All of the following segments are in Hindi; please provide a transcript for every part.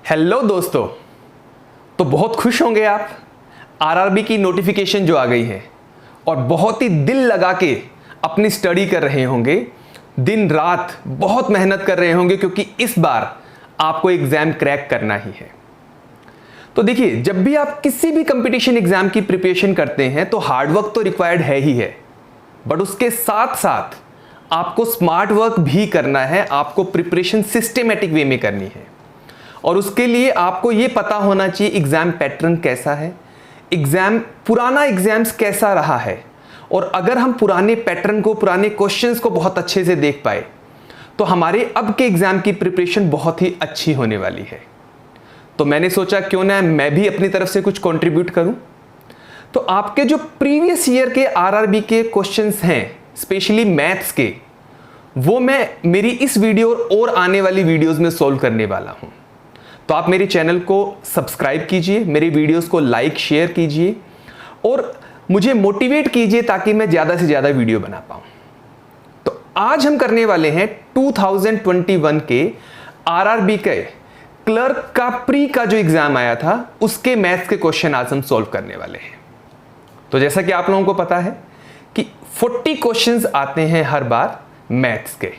हेलो दोस्तों, तो बहुत खुश होंगे आप। आरआरबी की नोटिफिकेशन जो आ गई है और बहुत ही दिल लगा के अपनी स्टडी कर रहे होंगे, दिन रात बहुत मेहनत कर रहे होंगे क्योंकि इस बार आपको एग्जाम क्रैक करना ही है। तो देखिए, जब भी आप किसी भी कंपटीशन एग्जाम की प्रिपरेशन करते हैं तो हार्डवर्क तो रिक्वायर्ड है ही है, बट उसके साथ साथ आपको स्मार्ट वर्क भी करना है। आपको प्रिपरेशन सिस्टेमेटिक वे में करनी है और उसके लिए आपको यह पता होना चाहिए एग्जाम पैटर्न कैसा है, पुराना एग्जाम्स कैसा रहा है। और अगर हम पुराने पैटर्न को, पुराने क्वेश्चंस को बहुत अच्छे से देख पाए तो हमारे अब के एग्जाम की प्रिपरेशन बहुत ही अच्छी होने वाली है। तो मैंने सोचा क्यों ना मैं भी अपनी तरफ से कुछ कंट्रीब्यूट करूं। तो आपके जो प्रीवियस ईयर के आरआरबी के क्वेश्चंस हैं, स्पेशली मैथ्स के, वो मैं मेरी इस वीडियो और आने वाली वीडियोस में सॉल्व करने वाला हूं। तो आप मेरे चैनल को सब्सक्राइब कीजिए, मेरे वीडियोस को लाइक शेयर कीजिए और मुझे मोटिवेट कीजिए ताकि मैं ज़्यादा से ज़्यादा वीडियो बना पाऊँ। तो आज हम करने वाले हैं 2021 के आरआरबी के क्लर्क का प्री का जो एग्ज़ाम आया था उसके मैथ्स के क्वेश्चन आज हम सॉल्व करने वाले हैं। तो जैसा कि आप लोगों को पता है कि 40 क्वेश्चंस आते हैं हर बार मैथ्स के,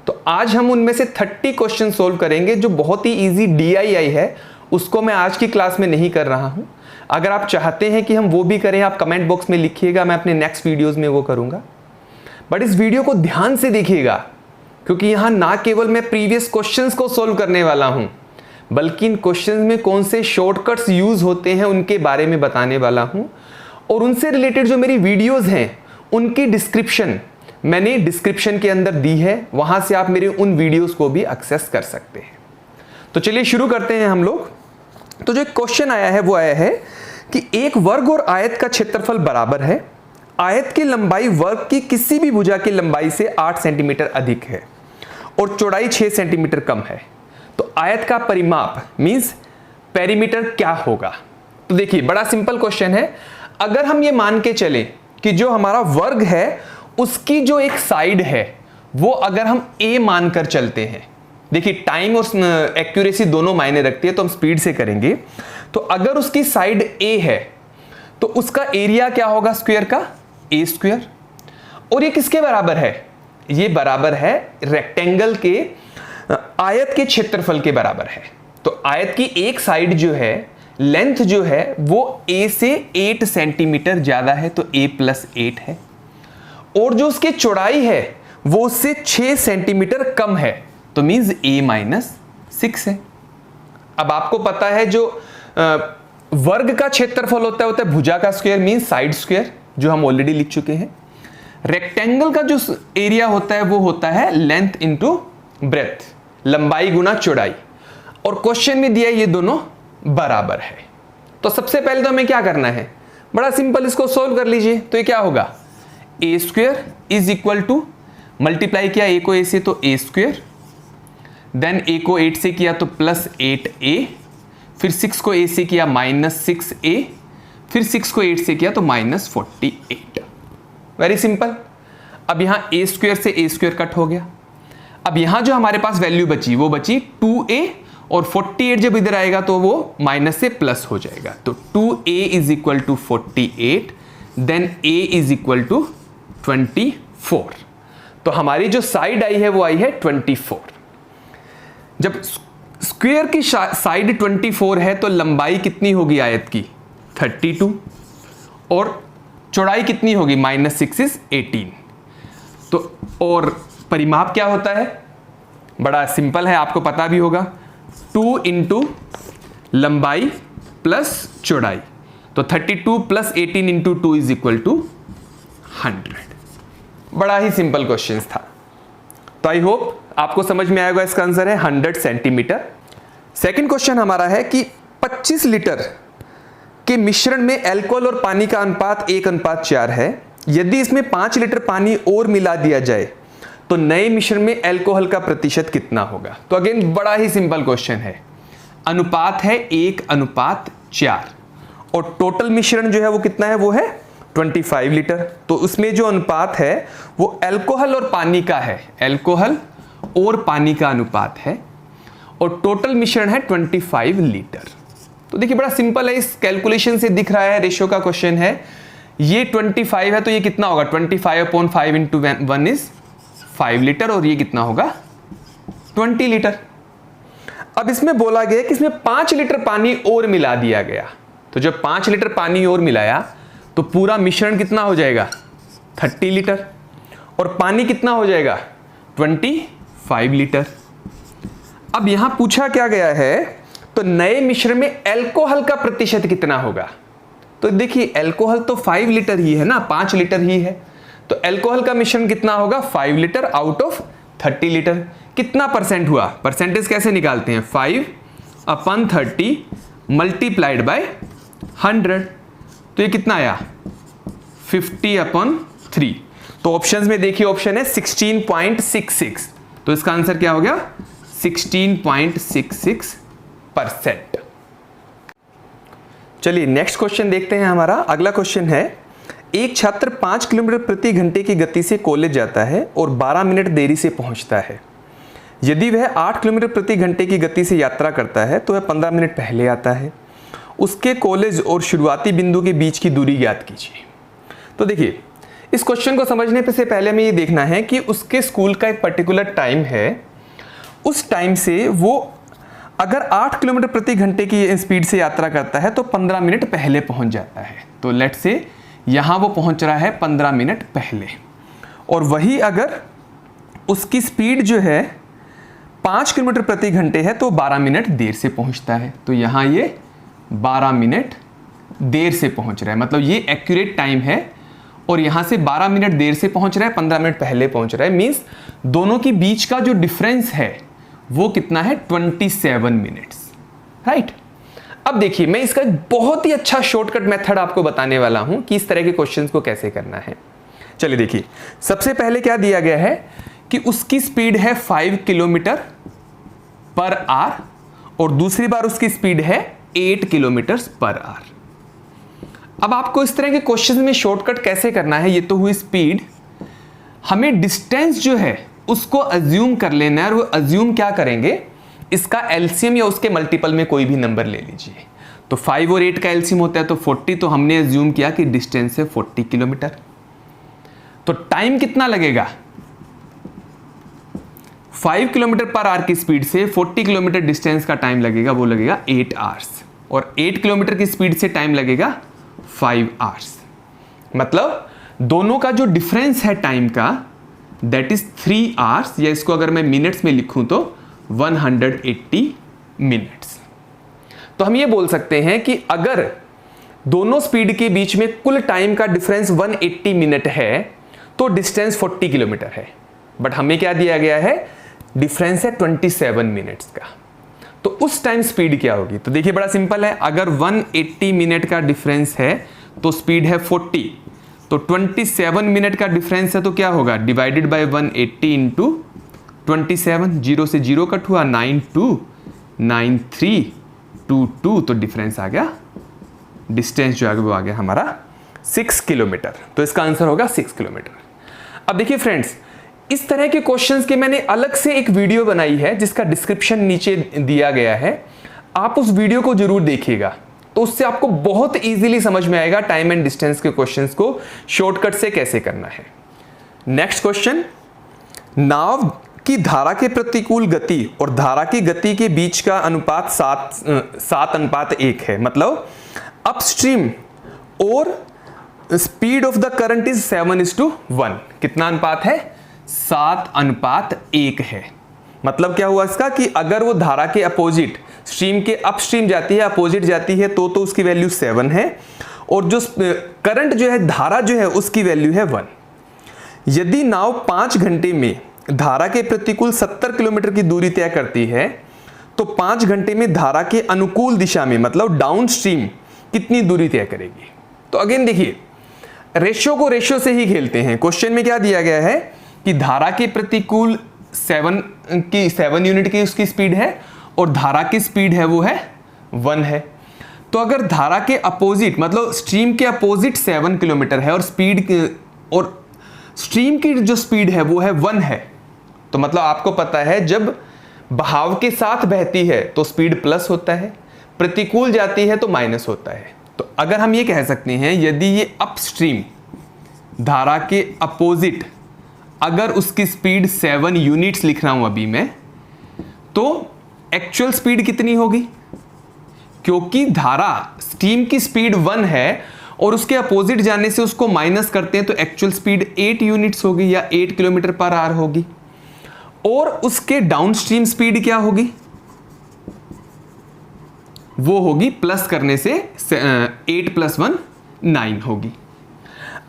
तो आज हम उनमें से 30 क्वेश्चन सोल्व करेंगे जो बहुत ही इजी DII है। उसको मैं आज की क्लास में नहीं कर रहा हूं। अगर आप चाहते हैं कि हम वो भी करें, आप कमेंट बॉक्स में लिखिएगा, मैं अपने नेक्स्ट वीडियोस में वो करूंगा। बट इस वीडियो को ध्यान से देखिएगा क्योंकि यहां ना केवल मैं प्रीवियस क्वेश्चंस को सोल्व करने वाला हूं, बल्कि इन क्वेश्चंस में कौन से शॉर्टकट्स यूज होते हैं उनके बारे में बताने वाला हूं। और उनसे रिलेटेड जो मेरी वीडियोज हैं उनकी डिस्क्रिप्शन मैंने डिस्क्रिप्शन के अंदर दी है, वहां से आप मेरे उन वीडियोस को भी एक्सेस कर सकते हैं। तो चलिए शुरू करते हैं हम लोग। तो जो एक क्वेश्चन आया है वो आया है कि एक वर्ग और आयत का क्षेत्रफल बराबर है, आयत की लंबाई वर्ग की किसी भी भुजा की लंबाई से 8 सेंटीमीटर अधिक है और चौड़ाई 6 सेंटीमीटर कम है, तो आयत का परिमाप मींस पेरीमीटर क्या होगा। तो देखिए, बड़ा सिंपल क्वेश्चन है। अगर हम ये मान के चले कि जो हमारा वर्ग है उसकी जो एक साइड है वो अगर हम A मानकर चलते हैं, देखिए टाइम और एक्यूरेसी दोनों मायने रखती है तो हम स्पीड से करेंगे। तो अगर उसकी साइड A है तो उसका एरिया क्या होगा स्क्वायर का, A स्क्वायर। और ये किसके बराबर है, ये बराबर है रेक्टेंगल के आयत के क्षेत्रफल के बराबर है। तो आयत की एक साइड जो है, लेंथ जो है वो A से 8 सेंटीमीटर ज्यादा है तो A + 8 है, और जो उसकी चौड़ाई है वो उससे 6 सेंटीमीटर कम है तो मींस A - 6 है। अब आपको पता है जो वर्ग का क्षेत्रफल होता है भुजा का स्क्वायर मींस साइड स्क्वायर, जो हम ऑलरेडी लिख चुके हैं। रेक्टेंगल का जो एरिया होता है वो होता है लेंथ इंटू ब्रेथ, लंबाई गुना चौड़ाई। और क्वेश्चन में दिया ये दोनों बराबर है। तो सबसे पहले तो हमें क्या करना है, बड़ा सिंपल, इसको सोल्व कर लीजिए। तो ये क्या होगा, A square is equal to, multiply किया A को A से तो A स्क्वायर, देन A को 8 से किया तो +8A, फिर 6 को A से किया -6A, फिर 6 को 8 से किया तो -48। Very simple. अब यहां A स्क्वायर से A स्क्वायर कट हो गया। अब यहां जो हमारे पास वैल्यू बची वो बची 2A, और 48 जब इधर आएगा तो वो माइनस से प्लस हो जाएगा। तो 2A is equal to 48, then A is equal to 24। तो हमारी जो साइड आई है वो आई है 24। जब स्क्वायर की साइड 24 है तो लंबाई कितनी होगी आयत की, 32, और चौड़ाई कितनी होगी, -6 इज 18। तो और परिमाप क्या होता है, बड़ा सिंपल है, आपको पता भी होगा, 2 इंटू लंबाई प्लस चौड़ाई। तो 32 + 18 इंटू 2 इज इक्वल टू 100। बड़ा ही सिंपल क्वेश्चन था। तो आई होप आपको समझ में आएगा। इसका आंसर है 100 सेंटीमीटर। सेकंड क्वेश्चन हमारा है कि 25 लीटर के मिश्रण में अल्कोहल और पानी का अनुपात 1:4 है। यदि इसमें 5 लीटर पानी और मिला दिया जाए तो नए मिश्रण में अल्कोहल का प्रतिशत कितना होगा। तो अगेन बड़ा ही सिंपल क्वेश्चन है। अनुपात है 1:4 और टोटल मिश्रण जो है वो कितना है, वो है 25 लीटर। तो उसमें जो अनुपात है वो अल्कोहल और पानी का है, अल्कोहल और पानी का अनुपात है। और टोटल मिश्रण है 25 लीटर। तो देखिए बड़ा सिंपल है, इस कैलकुलेशन से दिख रहा है, रेशियो का क्वेश्चन है। ये 25 है तो ये कितना होगा, 25/5 इंटू 1 इज 5 लीटर, और ये कितना होगा 20 लीटर। अब इसमें बोला गया कि इसमें 5 लीटर पानी और मिला दिया गया, तो जब 5 लीटर पानी और मिलाया तो पूरा मिश्रण कितना हो जाएगा 30 लीटर, और पानी कितना हो जाएगा 25 लीटर। अब यहां पूछा क्या गया है, तो नए मिश्रण में एल्कोहल का प्रतिशत कितना होगा। तो देखिए एल्कोहल तो 5 लीटर ही है ना, 5 लीटर ही है, तो एल्कोहल का मिश्रण कितना होगा 5 लीटर आउट ऑफ 30 लीटर। कितना परसेंट हुआ, परसेंटेज कैसे निकालते हैं, 5/30 मल्टीप्लाइड बाय 100, तो ये कितना आया 50/3। तो ऑप्शंस में देखिए ऑप्शन है 16.66, तो इसका आंसर क्या हो गया 16.66%। चलिए नेक्स्ट क्वेश्चन देखते हैं। हमारा अगला क्वेश्चन है, एक छात्र 5 किलोमीटर प्रति घंटे की गति से कॉलेज जाता है और 12 मिनट देरी से पहुंचता है। यदि वह 8 किलोमीटर प्रति घंटे की गति से यात्रा करता है तो वह 15 मिनट पहले आता है। उसके कॉलेज और शुरुआती बिंदु के बीच की दूरी ज्ञात कीजिए। तो देखिए इस क्वेश्चन को समझने से पहले हमें ये देखना है कि उसके स्कूल का एक पर्टिकुलर टाइम है, उस टाइम से वो अगर 8 किलोमीटर प्रति घंटे की स्पीड से यात्रा करता है तो 15 मिनट पहले पहुंच जाता है। तो लेट्स से यहाँ वो पहुंच रहा है 15 मिनट पहले, और वही अगर उसकी स्पीड जो है 5 किलोमीटर प्रति घंटे है तो 12 मिनट देर से पहुंचता है। तो यहाँ ये 12 मिनट देर से पहुंच रहा है, मतलब ये एक्यूरेट टाइम है, और यहाँ से 12 मिनट देर से पहुंच रहा है, 15 मिनट पहले पहुंच रहा है, मीन्स दोनों के बीच का जो डिफरेंस है वो कितना है 27 मिनट्स, राइट। अब देखिए मैं इसका एक बहुत ही अच्छा शॉर्टकट मेथड आपको बताने वाला हूं कि इस तरह के क्वेश्चंस को कैसे करना है। चलिए देखिए, सबसे पहले क्या दिया गया है कि उसकी स्पीड है 5 किलोमीटर पर आवर और दूसरी बार उसकी स्पीड है 8 किलोमीटर पर आवर। अब आपको इस तरह के क्वेश्चंस में शॉर्टकट कैसे करना है, ये तो हुई स्पीड, हमें डिस्टेंस जो है उसको अज्यूम कर लेना है, और वो अज्यूम क्या करेंगे, इसका एलसीएम या उसके मल्टीपल में कोई भी नंबर ले लीजिए। तो 5 और 8 का एलसीएम होता है तो 40, तो हमने अज्यूम किया कि डिस्टेंस है 40 किलोमीटर। तो टाइम कितना लगेगा, 5 किलोमीटर पर आवर की स्पीड से 40 किलोमीटर डिस्टेंस का टाइम लगेगा, वो लगेगा 8 आवर्स, और 8 किलोमीटर की स्पीड से टाइम लगेगा 5 आवर्स। मतलब दोनों का जो डिफरेंस है टाइम का दैट इज 3 आवर्स, या इसको अगर मैं मिनट्स में लिखूं तो 180 मिनट्स। तो हम ये बोल सकते हैं कि अगर दोनों स्पीड के बीच में कुल टाइम का डिफरेंस 180 मिनट है तो डिस्टेंस 40 किलोमीटर है, बट हमें क्या दिया गया है, डिफरेंस है 27 मिनट्स का। तो उस टाइम स्पीड क्या होगी, तो देखिए बड़ा सिंपल है, अगर 180 मिनट का डिफरेंस है तो स्पीड है 40, तो 27 मिनट का डिफरेंस है तो क्या होगा, डिवाइडेड बाय 180 इंटू 27, 0 से 0 कट हुआ, 929322, तो डिफरेंस आ गया, डिस्टेंस जो आ गया वो आ गया हमारा 6 किलोमीटर। तो इसका आंसर होगा 6 किलोमीटर। अब देखिए फ्रेंड्स, इस तरह के क्वेश्चंस के मैंने अलग से एक वीडियो बनाई है जिसका डिस्क्रिप्शन नीचे दिया गया है, आप उस वीडियो को जरूर देखिएगा, तो उससे आपको बहुत इजीली समझ में आएगा टाइम एंड डिस्टेंस के क्वेश्चंस को शॉर्टकट से कैसे करना है। नेक्स्ट क्वेश्चन, नाव की धारा के प्रतिकूल गति और धारा की गति के बीच का अनुपात 7:1 है, मतलब अपस्ट्रीम और speed of the current is 7:1। कितना अनुपात है, 7:1 है। मतलब क्या हुआ इसका कि अगर वो धारा के अपोजिट स्ट्रीम के अपस्ट्रीम जाती है, अपोजिट जाती है तो उसकी वैल्यू 7 है, और जो करंट जो है, धारा जो है उसकी वैल्यू है 1। यदि नाव 5 घंटे में धारा के प्रतिकूल 70 किलोमीटर की दूरी तय करती है तो 5 घंटे में धारा के अनुकूल दिशा में, मतलब डाउन स्ट्रीम, कितनी दूरी तय करेगी। तो अगेन देखिए, रेशियो को रेशियो से ही खेलते हैं। क्वेश्चन में क्या दिया गया है कि धारा के प्रतिकूल 7 यूनिट की उसकी स्पीड है और धारा की स्पीड है वो है 1 है। तो अगर धारा के अपोजिट, मतलब स्ट्रीम के अपोजिट 7 किलोमीटर है और स्ट्रीम की जो स्पीड है वो है 1 है, तो मतलब आपको पता है जब बहाव के साथ बहती है तो स्पीड प्लस होता है, प्रतिकूल जाती है तो माइनस होता है। तो अगर हम ये कह सकते हैं यदि ये अपस्ट्रीम धारा के अपोजिट अगर उसकी स्पीड 7 यूनिट्स लिख रहा हूं अभी मैं, तो एक्चुअल स्पीड कितनी होगी? क्योंकि धारा स्टीम की स्पीड 1 है और उसके अपोजिट जाने से उसको माइनस करते हैं तो एक्चुअल स्पीड 8 यूनिट्स होगी या 8 किलोमीटर पर आवर होगी। और उसके डाउनस्ट्रीम स्पीड क्या होगी? वो होगी प्लस करने से 8 + 1 9 होगी।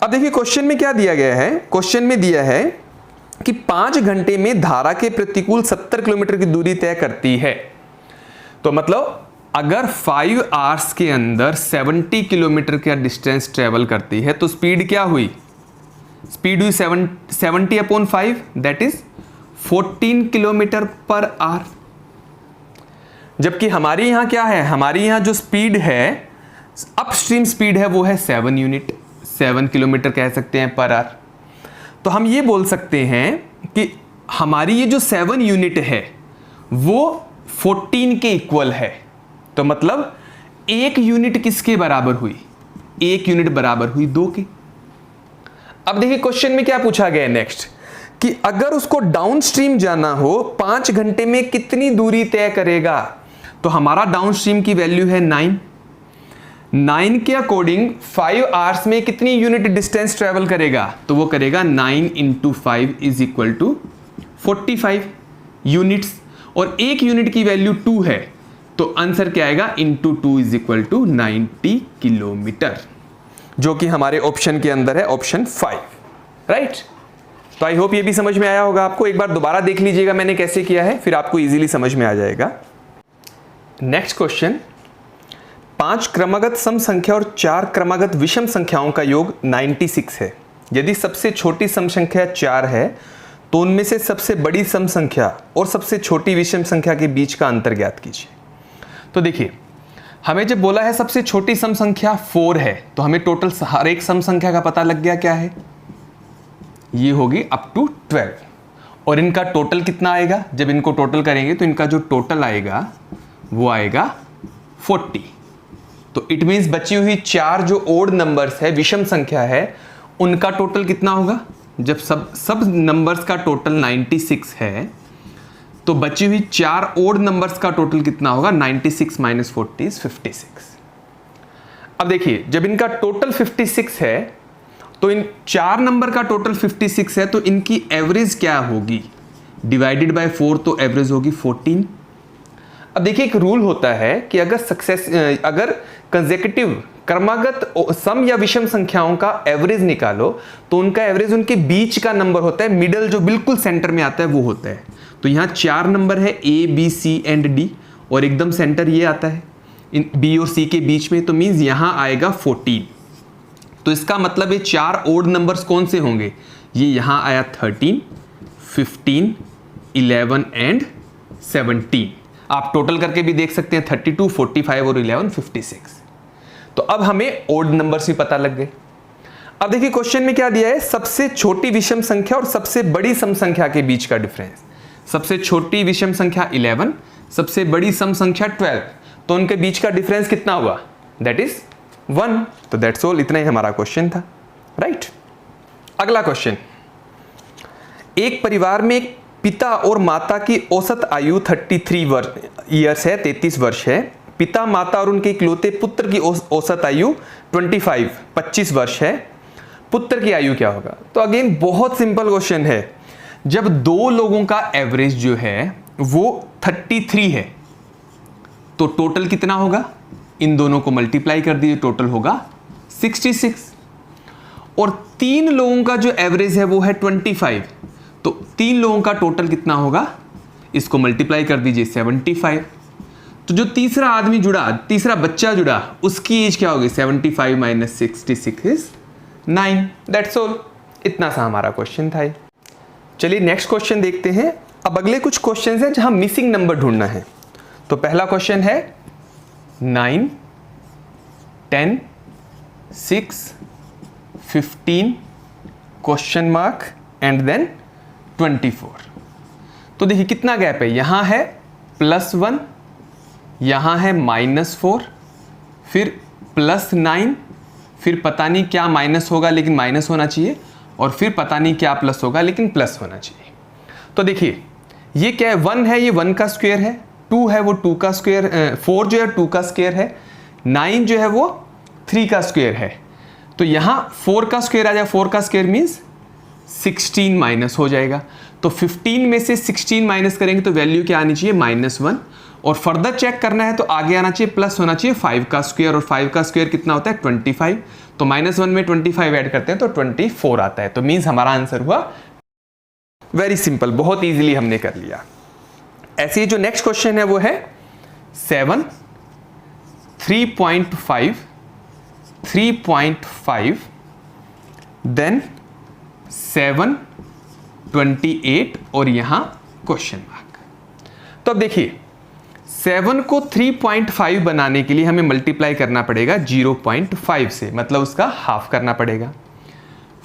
अब देखिए क्वेश्चन में क्या दिया गया है। क्वेश्चन में दिया है कि 5 घंटे में धारा के प्रतिकूल 70 किलोमीटर की दूरी तय करती है। तो मतलब अगर 5 आवर्स के अंदर 70 किलोमीटर का डिस्टेंस ट्रेवल करती है तो स्पीड क्या हुई? स्पीड हुई 70/5 that is 14 kilometre per hour. जबकि हमारी यहां क्या है? हमारी यहां जो स्पीड है, अपस्ट्रीम स्पीड है, वो है 7 यूनिट, 7 किलोमीटर कह सकते हैं पर आवर। तो हम ये बोल सकते हैं कि हमारी ये जो 7 यूनिट है वो 14 के इक्वल है। तो मतलब 1 यूनिट किसके बराबर हुई? 1 यूनिट बराबर हुई 2 के। अब देखिए क्वेश्चन में क्या पूछा गया नेक्स्ट, कि अगर उसको डाउनस्ट्रीम जाना हो 5 घंटे में कितनी दूरी तय करेगा? तो हमारा डाउनस्ट्रीम की वैल्यू है 9 के अकॉर्डिंग 5 आवर्स में कितनी यूनिट डिस्टेंस ट्रेवल करेगा? तो वो करेगा 9 × 5 = 45 यूनिट्स। और 1 यूनिट की वैल्यू 2 है तो आंसर क्या आएगा? × 2 = 90 किलोमीटर, जो कि हमारे ऑप्शन के अंदर है, ऑप्शन 5, राइट। तो आई होप ये भी समझ में आया होगा आपको। एक बार दोबारा देख लीजिएगा मैंने कैसे किया है, फिर आपको इजीली समझ में आ जाएगा। नेक्स्ट क्वेश्चन, 5 क्रमागत सम संख्या और 4 क्रमागत विषम संख्याओं का योग 96 है। यदि सबसे छोटी सम संख्या 4 है तो उनमें से सबसे बड़ी सम संख्या और सबसे छोटी विषम संख्या के बीच का अंतर ज्ञात कीजिए। तो देखिए, हमें जब बोला है सबसे छोटी सम संख्या 4 है तो हमें टोटल हर एक सम संख्या का पता लग गया, क्या है? ये होगी अप टू 12। और इनका टोटल कितना आएगा? जब इनको टोटल करेंगे तो इनका जो टोटल आएगा वो आएगा 40। तो इट मीन्स बची हुई 4 जो ओड नंबर्स है, विषम संख्या है, उनका टोटल कितना होगा? जब सब नंबर्स का टोटल 96 है तो बची हुई 4 ओड नंबर्स का टोटल कितना होगा? 96 - 40 = 56। अब देखिए, जब इनका टोटल 56 है तो इन 4 नंबर का टोटल 56 है तो इनकी एवरेज क्या होगी? डिवाइडेड बाय 4 तो एवरेज होगी 14। अब देखिए, एक रूल होता है कि अगर कंसेक्यूटिव क्रमागत सम या विषम संख्याओं का एवरेज निकालो तो उनका एवरेज उनके बीच का नंबर होता है, मिडल जो बिल्कुल सेंटर में आता है वो होता है। तो यहाँ 4 नंबर है A, B, C and D और एकदम सेंटर ये आता है इन B और C के बीच में, तो मीन्स यहाँ आएगा 14। तो इसका मतलब ये 4 ओड नंबर्स कौन से होंगे? ये यहाँ आया 13, 15, 11 एंड 17। आप टोटल करके भी देख सकते हैं 32, 45 और 11, 56। तो अब हमें ओड नंबर्स भी पता लग गए। अब देखिए क्वेश्चन में क्या दिया है, सबसे छोटी विषम संख्या और सबसे बड़ी सम संख्या के बीच का डिफरेंस। सबसे छोटी विषम संख्या 11, सबसे बड़ी सम संख्या 12, तो उनके बीच का डिफरेंस कितना हुआ? That is 1। तो दैट्स ऑल, इतना ही हमारा क्वेश्चन था, राइट। अगला क्वेश्चन, एक परिवार में एक पिता और माता की औसत आयु 33 ईयर्स है, 33 वर्ष है। पिता, माता और उनके इकलौते पुत्र की औसत आयु 25 वर्ष है। पुत्र की आयु क्या होगा? तो अगेन बहुत सिंपल क्वेश्चन है। जब 2 लोगों का एवरेज जो है वो 33 है तो टोटल कितना होगा? इन दोनों को मल्टीप्लाई कर दीजिए, टोटल होगा 66। और 3 लोगों का जो एवरेज है वो है 25, तो 3 लोगों का टोटल कितना होगा? इसको मल्टीप्लाई कर दीजिए 75। तो जो तीसरा आदमी जुड़ा, तीसरा बच्चा जुड़ा, उसकी एज क्या होगी? 75 - 66 = 9। दैट्स ऑल, इतना सा हमारा क्वेश्चन था। चलिए नेक्स्ट क्वेश्चन देखते हैं। अब अगले कुछ क्वेश्चन हैं जहां मिसिंग नंबर ढूंढना है। तो पहला क्वेश्चन है 9, 10, 6, 15 क्वेश्चन मार्क एंड देन 24। तो तो देखिए कितना गैप है, यहाँ है +1, यहाँ है -4, फिर +9, फिर पता नहीं क्या माइनस होगा लेकिन माइनस होना चाहिए, और फिर पता नहीं क्या प्लस होगा लेकिन प्लस होना चाहिए। तो देखिए ये क्या है, 1 है, ये 1 का स्क्वायर है, 2 है वो 2 का स्क्वायर, 4 जो है 2 का स्क्वायर है, 9 जो है वो 3 का स्क्वायर है। तो यहाँ 4 का स्क्वायर आ जाएगा, 4 का स्क्वायर मीन्स 16 माइनस हो जाएगा। तो 15 में से 16 माइनस करेंगे तो वैल्यू क्या आनी चाहिए, -1। और फर्दर चेक करना है तो आगे आना चाहिए, प्लस होना चाहिए 5 का स्क्वायर, और 5 का स्क्वायर कितना होता है 25। तो -1 में 25 ऐड करते हैं तो 24 आता है। तो मीन्स हमारा आंसर हुआ वेरी सिंपल, बहुत इजीली हमने कर लिया। ऐसे ही जो नेक्स्ट क्वेश्चन है वो है 7, 3.5, 3.5, देन 7, 28 और यहां क्वेश्चन मार्क। तो अब देखिए 7 को 3.5 बनाने के लिए हमें मल्टीप्लाई करना पड़ेगा 0.5 से, मतलब उसका हाफ करना पड़ेगा।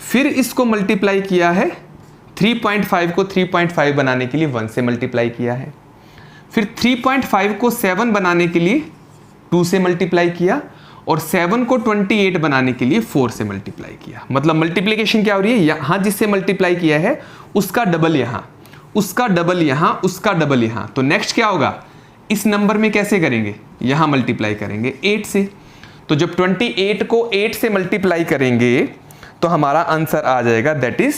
फिर इसको मल्टीप्लाई किया है 3.5 को 3.5 बनाने के लिए 1 से मल्टीप्लाई किया है। फिर 3.5 को 7 बनाने के लिए 2 से मल्टीप्लाई किया, और 7 को 28 बनाने के लिए 4 से मल्टीप्लाई किया। मतलब मल्टीप्लिकेशन क्या हो रही है, यहाँ जिससे मल्टीप्लाई किया है उसका डबल यहाँ, उसका डबल यहाँ, उसका डबल यहाँ। तो नेक्स्ट क्या होगा, इस नंबर में कैसे करेंगे, यहाँ मल्टीप्लाई करेंगे 8 से। तो जब 28 को 8 से मल्टीप्लाई करेंगे तो हमारा आंसर आ जाएगा, दैट इज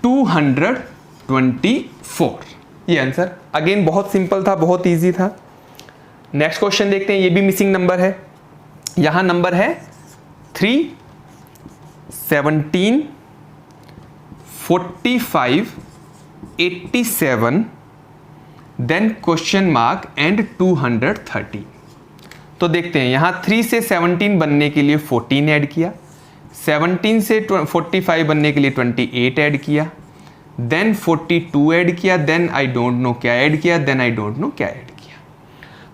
224। ये आंसर अगेन बहुत सिंपल था, बहुत इजी था। नेक्स्ट क्वेश्चन देखते हैं, ये भी मिसिंग नंबर है। यहां नंबर है 3, 17, 45, 87, देन क्वेश्चन मार्क एंड 230। तो देखते हैं, यहां 3 से 17 बनने के लिए 14 ऐड किया, 17 से 45 बनने के लिए 28 ऐड किया, देन 42 ऐड किया, देन आई डोंट नो क्या ऐड किया, देन आई डोंट नो क्या ऐड किया।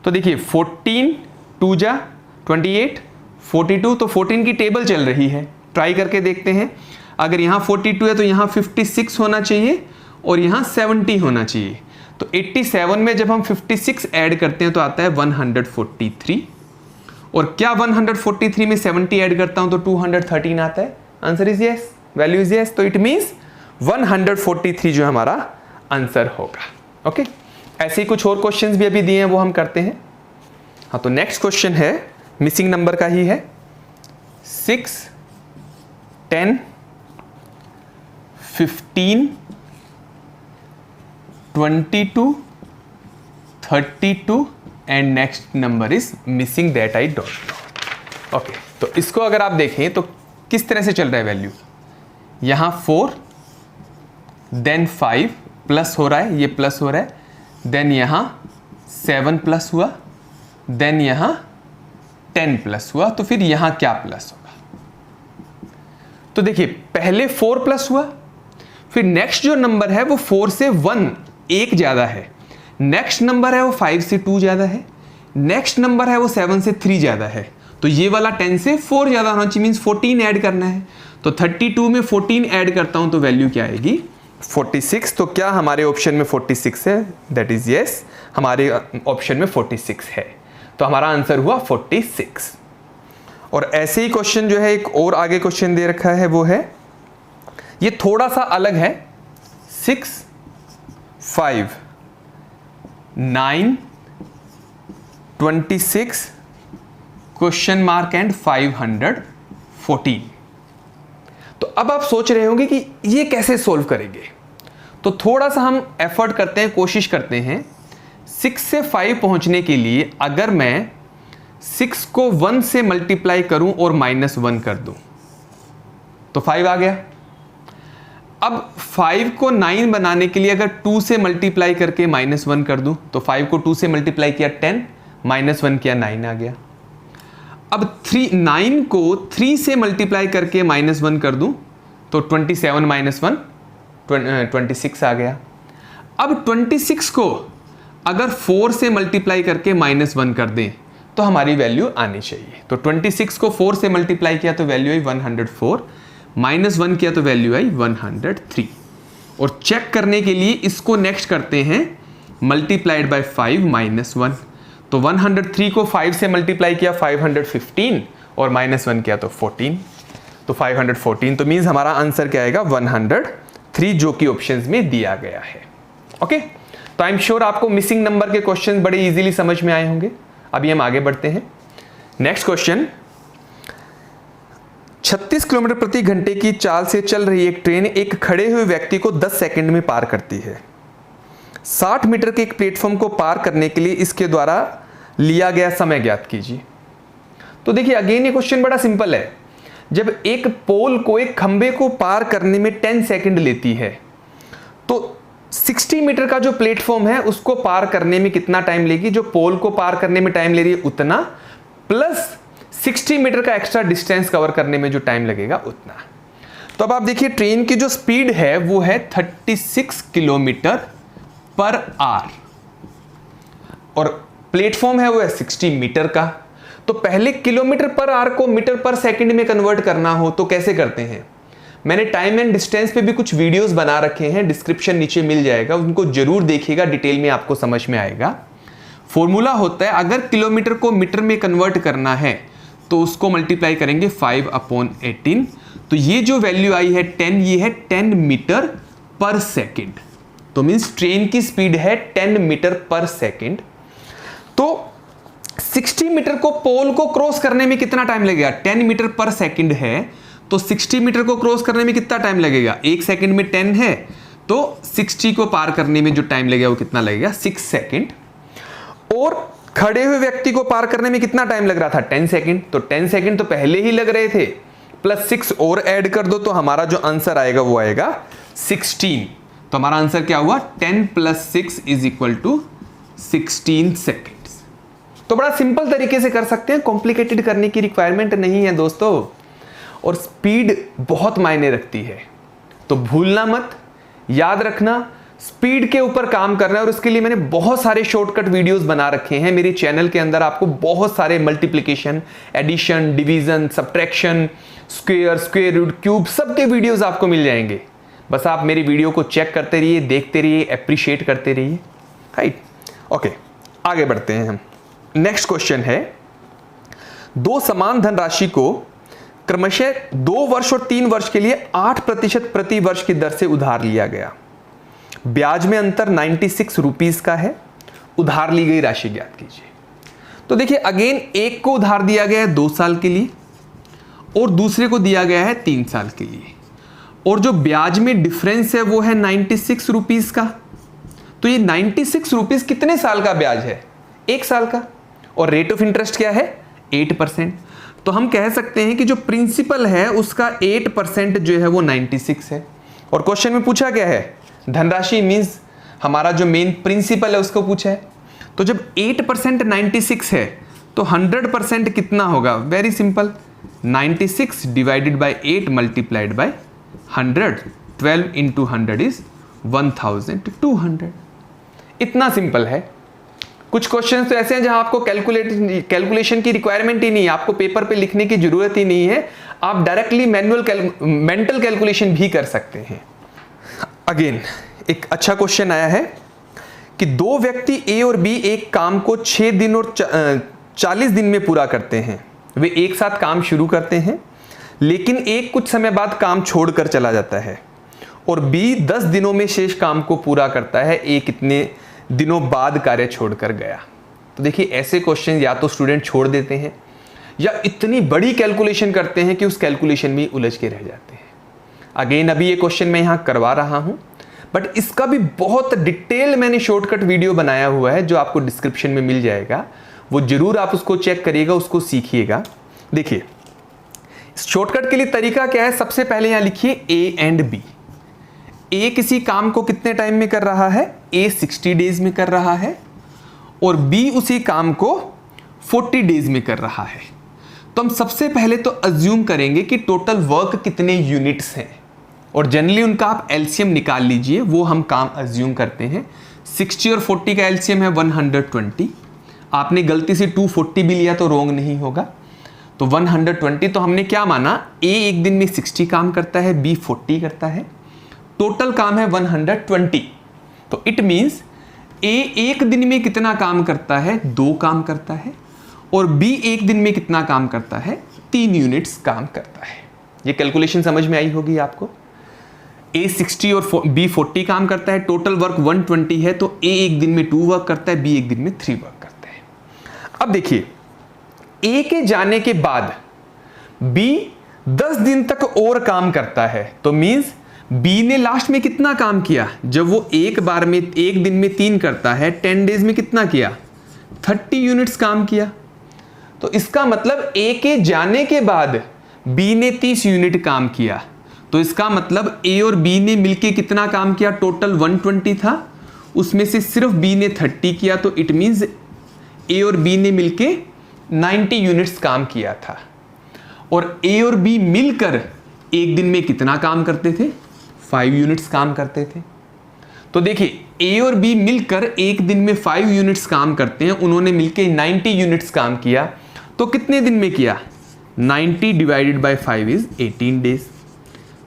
तो देखिए 14 2 जा 28, 42, तो 14 की टेबल चल रही है, ट्राई करके देखते हैं। अगर यहाँ 42 है तो यहाँ 56 होना चाहिए और यहाँ 70 होना चाहिए। तो 87 में जब हम 56 ऐड करते हैं तो आता है 143, और क्या 143 में 70 ऐड करता हूं तो 213 आता है। Answer is yes, value is yes. तो इट मींस 143 जो हमारा आंसर होगा। ओके, ऐसे ही कुछ और क्वेश्चंस भी अभी दिए हैं, वो हम करते हैं। हाँ, तो नेक्स्ट क्वेश्चन है मिसिंग नंबर का ही है, 6, 10, 15, 22, 32 and next number is missing, that I don't know. Okay, तो इसको अगर आप देखें तो किस तरह से चल रहा है वैल्यू, यहां 4, देन 5 प्लस हो रहा है, ये प्लस हो रहा है, देन यहां 7 प्लस हुआ, देन यहां 10 प्लस हुआ, तो फिर यहां क्या प्लस होगा। तो देखिए पहले 4 प्लस हुआ, फिर नेक्स्ट जो नंबर है वो 4 से 1 एक ज्यादा है, नेक्स्ट नंबर है वो 5 से 2 ज्यादा है, नेक्स्ट नंबर है वो 7 से 3 ज्यादा है। तो ये वाला 10 से 4 ज्यादा होना चाहिए, मींस 14 ऐड करना है। तो 32 में 14 ऐड करता हूं तो वैल्यू क्या आएगी, 46। तो क्या हमारे ऑप्शन में 46 है, दैट इज यस, हमारे ऑप्शन में 46 है। तो हमारा आंसर हुआ 46। और ऐसे ही क्वेश्चन जो है एक और आगे क्वेश्चन दे रखा है, वो है, ये थोड़ा सा अलग है, 6, 5, 9, 26 क्वेश्चन मार्क एंड 514। तो अब आप सोच रहे होंगे कि ये कैसे सोल्व करेंगे। तो थोड़ा सा हम एफर्ट करते हैं, कोशिश करते हैं। 6 से 5 पहुंचने के लिए अगर मैं 6 को 1 से मल्टीप्लाई करूं और -1 कर दूं तो 5 आ गया। अब 5 को 9 बनाने के लिए अगर 2 से मल्टीप्लाई करके -1 कर दूं तो 5 को 2 से मल्टीप्लाई किया 10, -1 किया 9 आ गया। अब 9 को 3 से मल्टीप्लाई करके -1 कर दूं तो 27 -1 26 आ गया। अब 26 को अगर 4 से मल्टीप्लाई करके -1 कर दें तो हमारी वैल्यू आनी चाहिए। तो 26 को 4 से मल्टीप्लाई किया तो वैल्यू आई 104, -1 किया तो वैल्यू आई 103। और चेक करने के लिए इसको नेक्स्ट करते हैं मल्टीप्लाइड बाय 5 माइनस 1। तो 103 को 5 से मल्टीप्लाई किया 515 और माइनस 1 किया तो 14, तो 514। तो मीन्स हमारा आंसर क्या आएगा 103, जो कि ऑप्शंस में दिया गया है। ओके, तो आई एम श्योर आपको मिसिंग नंबर के क्वेश्चन बड़े इजीली समझ में आए होंगे। अभी हम आगे बढ़ते हैं। नेक्स्ट क्वेश्चन, 36 किलोमीटर प्रति घंटे की चाल से चल रही एक ट्रेन एक खड़े हुए व्यक्ति को 10 सेकंड में पार करती है। 60 मीटर के एक प्लेटफॉर्म को पार करने के लिए इसके द्वारा लिया गया समय ज्ञात कीजिए। तो देखिए अगेन ये क्वेश्चन बड़ा सिंपल है। जब एक पोल को, एक खंबे को पार करने में 10 सेकंड लेती है, तो 60 मीटर का जो प्लेटफॉर्म है उसको पार करने में कितना टाइम लेगी? जो पोल को पार करने में टाइम ले रही है उतना, प्लस 60 मीटर का एक्स्ट्रा डिस्टेंस कवर करने में जो टाइम लगेगा उतना। तो अब आप देखिए ट्रेन की जो स्पीड है वो है 36 किलोमीटर पर आवर और प्लेटफॉर्म है वो है 60 मीटर का। तो पहले किलोमीटर पर आवर को मीटर पर सेकंड में कन्वर्ट करना हो तो कैसे करते हैं? मैंने टाइम एंड डिस्टेंस पे भी कुछ वीडियोस बना रखे हैं, डिस्क्रिप्शन नीचे मिल जाएगा, उनको जरूर देखिएगा, डिटेल में आपको समझ में आएगा। फॉर्मूला होता है अगर किलोमीटर को मीटर में कन्वर्ट करना है तो उसको मल्टीप्लाई करेंगे 5/18। तो ये जो वैल्यू आई है 10, ये है 10 मीटर पर सेकेंड। तो मीन्स ट्रेन की स्पीड है 10 मीटर पर सेकेंड। तो 60 मीटर को पोल को क्रॉस करने में कितना टाइम लगेगा? 10 मीटर पर सेकेंड है तो 60 मीटर को क्रॉस करने में कितना टाइम लगेगा? 1 सेकेंड में 10 है तो 60 को पार करने में जो टाइम लगेगा वो कितना लगेगा? 6 सेकेंड। और खड़े हुए व्यक्ति को पार करने में कितना टाइम लग रहा था? 10 सेकेंड। तो 10 सेकेंड तो पहले ही लग रहे थे, प्लस 6 और ऐड कर दो तो हमारा जो आंसर आएगा वो आएगा 16। तो हमारा आंसर क्या हुआ? 10 + 6 = 16 सेकेंड्स। तो बड़ा सिंपल तरीके से कर सकते हैं, कॉम्प्लिकेटेड करने की रिक्वायरमेंट नहीं है दोस्तों। और स्पीड बहुत मायने रखती है, तो भूलना मत, याद रखना, स्पीड के ऊपर काम करना है। और उसके लिए मैंने बहुत सारे शॉर्टकट वीडियोस बना रखे हैं मेरे चैनल के अंदर। आपको बहुत सारे multiplication, addition, division, subtraction, square, square root, cube, सबके वीडियोस आपको मिल जाएंगे। बस आप मेरी वीडियो को चेक करते रहिए, देखते रहिए, अप्रिशिएट करते रहिए। राइट, ओके, आगे बढ़ते हैं हम। नेक्स्ट क्वेश्चन है, 2 समान धनराशि को क्रमशः 2 वर्ष और 3 वर्ष के लिए 8% प्रति वर्ष की दर से उधार लिया गया। ब्याज में अंतर 96 रुपीस का है। उधार ली गई राशि ज्ञात कीजिए। तो देखिए अगेन, एक को उधार दिया गया है 2 साल के लिए और दूसरे को दिया गया है 3 साल के लिए, और जो ब्याज में डिफरेंस है वो है 96 रुपीस का। तो ये 96 रुपीस कितने साल का ब्याज है? 1 साल का। और रेट ऑफ इंटरेस्ट क्या है? 8%। तो हम कह सकते हैं कि जो प्रिंसिपल है उसका 8% जो है वो 96 है। और क्वेश्चन में पूछा क्या है? धनराशि, मीन्स हमारा जो मेन प्रिंसिपल है उसको पूछा है। तो जब 8% 96 है तो 100% कितना होगा? Very simple, 96 divided by 8 multiplied by 100। 12 × 100 is 1200। इतना सिंपल है। कुछ क्वेश्चंस तो ऐसे हैं जहां आपको कैलकुलेशन की रिक्वायरमेंट ही नहीं है, आपको पेपर पे लिखने की जरूरत ही नहीं है, आप डायरेक्टली मेंटल कैलकुलेशन भी कर सकते हैं। अगेन एक अच्छा क्वेश्चन आया है कि 2 व्यक्ति ए और बी एक काम को 6 दिन और 40 दिन में पूरा करते हैं। वे एक साथ काम शुरू करते हैं, लेकिन एक कुछ समय बाद काम छोड़कर चला जाता है, और बी 10 दिनों में शेष काम को पूरा करता है। ए कितने दिनों बाद कार्य छोड़कर गया? तो देखिए ऐसे क्वेश्चन या तो स्टूडेंट छोड़ देते हैं या इतनी बड़ी कैलकुलेशन करते हैं कि उस कैलकुलेशन में उलझ के रह जाते हैं। अगेन अभी ये क्वेश्चन मैं यहाँ करवा रहा हूँ, बट इसका भी बहुत डिटेल मैंने शॉर्टकट वीडियो बनाया हुआ है जो आपको डिस्क्रिप्शन में मिल जाएगा। वो जरूर आप उसको चेक करिएगा, उसको सीखिएगा। देखिए शॉर्टकट के लिए तरीका क्या है? सबसे पहले यहाँ लिखिए ए एंड बी। ए किसी काम को कितने टाइम में कर रहा है? ए 60 डेज में कर रहा है और बी उसी काम को 40 डेज में कर रहा है। तो हम सबसे पहले तो अज्यूम करेंगे कि टोटल वर्क कितने यूनिट्स हैं, और जनरली उनका आप एलसीएम निकाल लीजिए, वो हम काम अज्यूम करते हैं। 60 और 40 का एलसीएम है 120। आपने गलती से 240 भी लिया तो रॉन्ग नहीं होगा। तो 120, तो हमने क्या माना? ए एक दिन में 60 काम करता है, बी 40 करता है, टोटल काम है 120। तो इट मींस ए एक दिन में कितना काम करता है, 2 काम करता है, और बी एक दिन में कितना काम करता है, 3 यूनिट्स काम करता है। ये कैलकुलेशन समझ में आई होगी आपको। ए 60 और बी 40 काम करता है, टोटल वर्क 120 है, तो ए एक दिन में 2 वर्क करता है, बी एक दिन में 3 वर्क करता है। अब देखिए, ए के जाने के बाद बी 10 दिन तक और काम करता है, तो मींस बी ने लास्ट में कितना काम किया, जब वो एक बार में एक दिन में 3 करता है, 10 डेज में कितना किया, 30 यूनिट्स काम किया। तो इसका मतलब ए के जाने के बाद बी ने 30 यूनिट काम किया, तो इसका मतलब ए और बी ने मिलके कितना काम किया, टोटल 120 था, उसमें से सिर्फ बी ने 30 किया, तो इट मींस ए और बी ने मिलके 90 यूनिट्स काम किया था। और ए और बी मिलकर एक दिन में कितना काम करते थे, 5 यूनिट्स काम करते थे। तो देखिए, ए और बी मिलकर एक दिन में 5 यूनिट्स काम करते हैं, उन्होंने मिलके 90 यूनिट्स काम किया, तो कितने दिन में किया, 90 डिवाइडेड बाय 5 इज 18 डेज।